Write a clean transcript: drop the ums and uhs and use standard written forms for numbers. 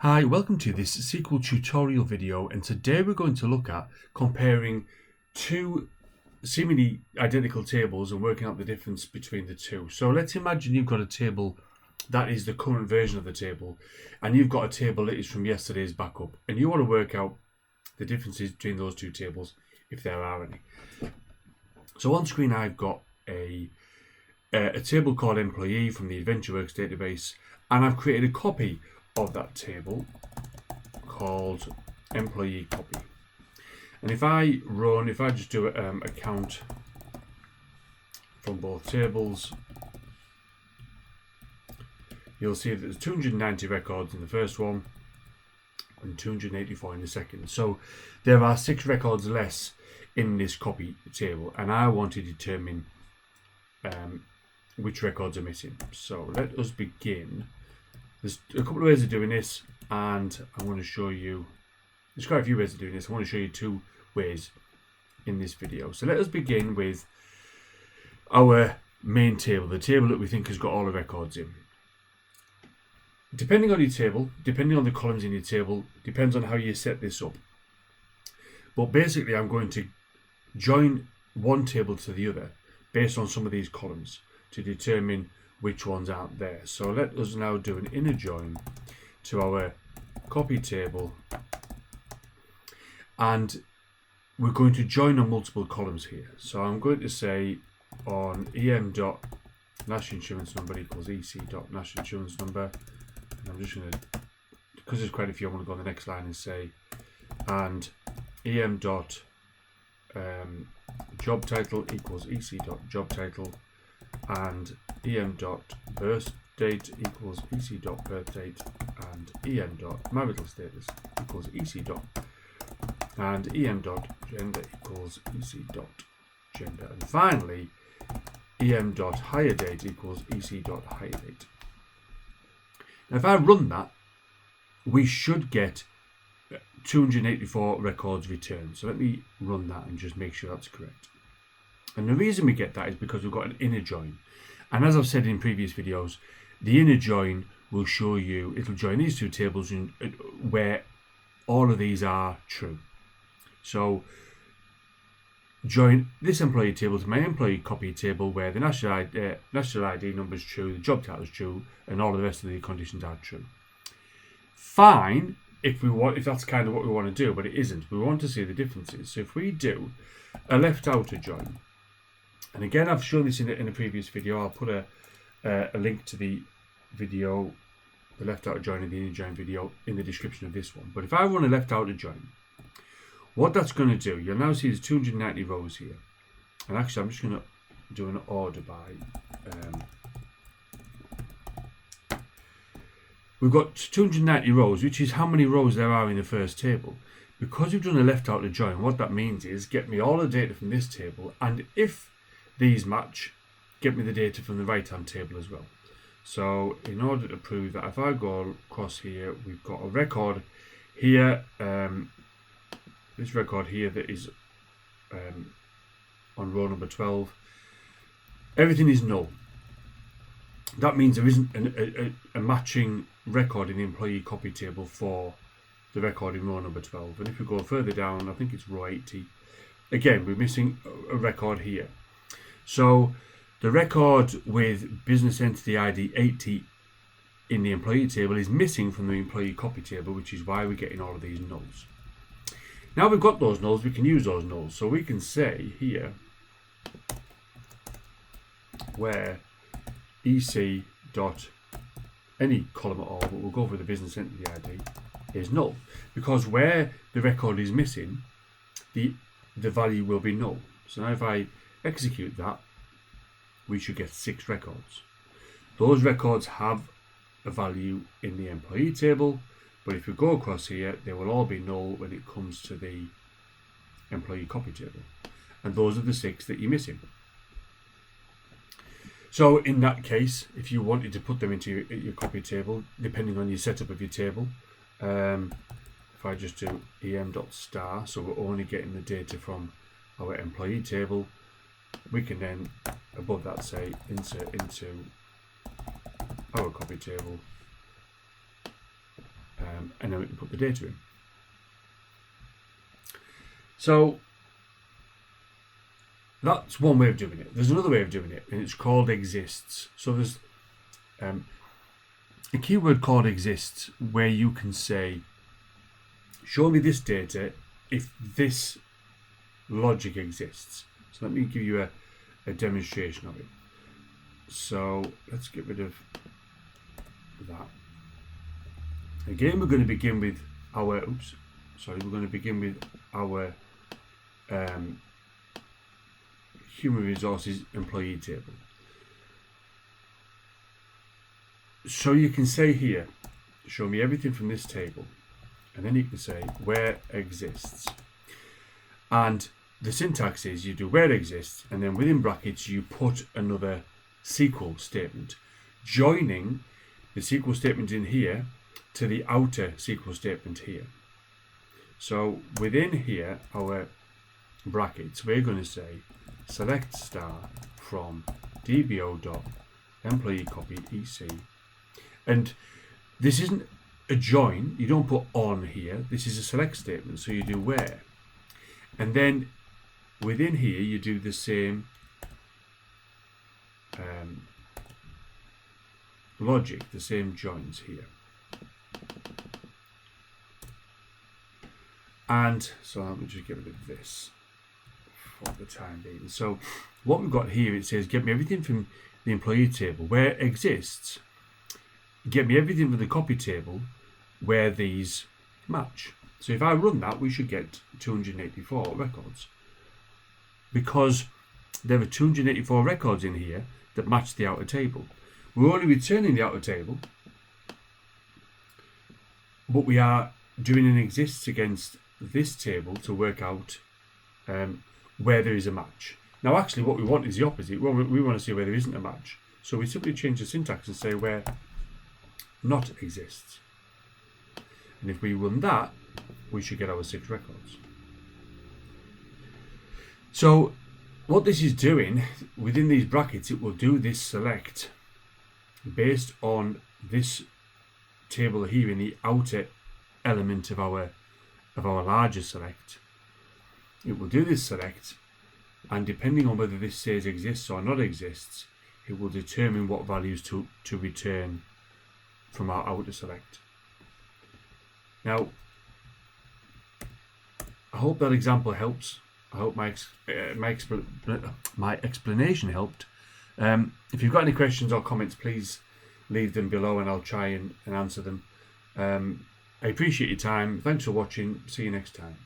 Hi, welcome to this SQL tutorial video, and today we're going to look at comparing two seemingly identical tables and working out the difference between the two. So let's imagine you've got a table that is the current version of the table, and you've got a table that is from yesterday's backup, and you want to work out the differences between those two tables, if there are any. So on screen I've got a table called employee from the AdventureWorks database, and I've created a copy of that table called employee copy. And if I just do a count from both tables, you'll see that there's 290 records in the first one and 284 in the second. So there are 6 records less in this copy table, and I want to determine which records are missing. So let us begin. There's a couple of ways of doing this, and I'm going to show you, there's quite a few ways of doing this. I want to show you 2 ways in this video. So let us begin with our main table, the table that we think has got all the records in. Depending on your table, depending on the columns in your table, depends on how you set this up. But basically I'm going to join one table to the other based on some of these columns to determine which ones aren't there. So let us now do an inner join to our copy table, and we're going to join on multiple columns here. So I'm going to say on em.national insurance number equals ec.national insurance number, and I'm just going to, because there's quite a few, I want to go on the next line and say, and em.job title equals ec.job title, and em.birth date equals ec.birth date, and em.marital status equals ec. and em.gender equals ec.gender, and finally em.hire date equals ec.hire date. Now if I run that, we should get 284 records returned. So let me run that and just make sure that's correct. And the reason we get that is because we've got an inner join. And as I've said in previous videos, the inner join will show you, it'll join these 2 tables in, where all of these are true. So join this employee table to my employee copy table where the national ID number is true, the job title is true, and all the rest of the conditions are true. Fine, if that's kind of what we want to do, but it isn't. We want to see the differences. So if we do a left outer join, and again I've shown this in a previous video, I'll put a link to the video, the left outer join and the inner join video, in the description of this one. But if I run a left outer join, what that's going to do, you'll now see there's 290 rows here, and actually I'm just going to do an order by we've got 290 rows, which is how many rows there are in the first table. Because we've done a left outer join, what that means is get me all the data from this table, and if these match, get me the data from the right hand table as well. So in order to prove that, if I go across here, we've got a record here, this record here that is on row number 12, everything is null. That means there isn't a matching record in the employee copy table for the record in row number 12. And if we go further down, I think it's row 80, again we're missing a record here. So the record with business entity ID 80 in the employee table is missing from the employee copy table, which is why we're getting all of these nulls. Now we've got those nulls, we can use those nulls. So we can say here where ec dot any column at all, but we'll go for the business entity ID, is null, because where the record is missing, the value will be null. So now if I execute that, we should get 6 records. Those records have a value in the employee table, but if we go across here, they will all be null when it comes to the employee copy table, and those are the 6 that you're missing. So in that case, if you wanted to put them into your copy table, depending on your setup of your table, if I just do em.star, so we're only getting the data from our employee table, we can then above that say insert into our copy table and then we can put the data in. So that's one way of doing it. There's another way of doing it, and it's called exists. So there's a keyword called exists where you can say, show me this data if this logic exists. So let me give you a demonstration of it. So let's get rid of that. Again, we're going to begin with our, we're going to begin with our human resources employee table. So you can say here, show me everything from this table, and then you can say where exists. And the syntax is you do where exists, and then within brackets you put another SQL statement, joining the SQL statement in here to the outer SQL statement here. So within here, our brackets, we're going to say select star from dbo.employee copy EC. And this isn't a join, you don't put on here, this is a select statement, so you do where. And then within here you do the same logic, the same joins here. And so let me just get rid of this for the time being. So what we've got here, it says get me everything from the employee table where exists, get me everything from the copy table where these match. So if I run that, we should get 284 records, because there are 284 records in here that match the outer table. We're only returning the outer table, but we are doing an exists against this table to work out where there is a match. Now actually what we want is the opposite. We want to see where there isn't a match. So we simply change the syntax and say where not exists. And if we run that, we should get our 6 records. So what this is doing, within these brackets, it will do this select based on this table here in the outer element of our larger select. It will do this select, and depending on whether this says exists or not exists, it will determine what values to return from our outer select. Now, I hope that example helps. I hope my explanation helped. If you've got any questions or comments, please leave them below and I'll try and answer them. I appreciate your time. Thanks for watching. See you next time.